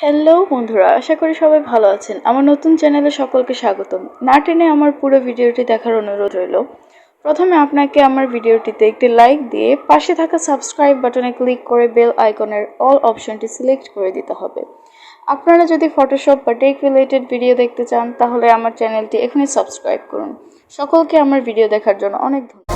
Hello বন্ধুরা, আশা করি সবাই ভালো আছেন। আমার নতুন চ্যানেলে সকলকে স্বাগতম। না টেনে আমার পুরো ভিডিওটি দেখার অনুরোধ রইল। প্রথমে আপনাকে আমার ভিডিওটিতে একটি লাইক দিয়ে পাশে থাকা সাবস্ক্রাইব বাটনে ক্লিক করে বেল আইকনের অল অপশনটি সিলেক্ট করে দিতে হবে। আপনারা যদি ফটোশপ বা টেক রিলেটেড ভিডিও দেখতে চান তাহলে আমার চ্যানেলটি এখনই সাবস্ক্রাইব করুন। সকলকে আমার ভিডিও দেখার জন্য অনেক ধন্যবাদ।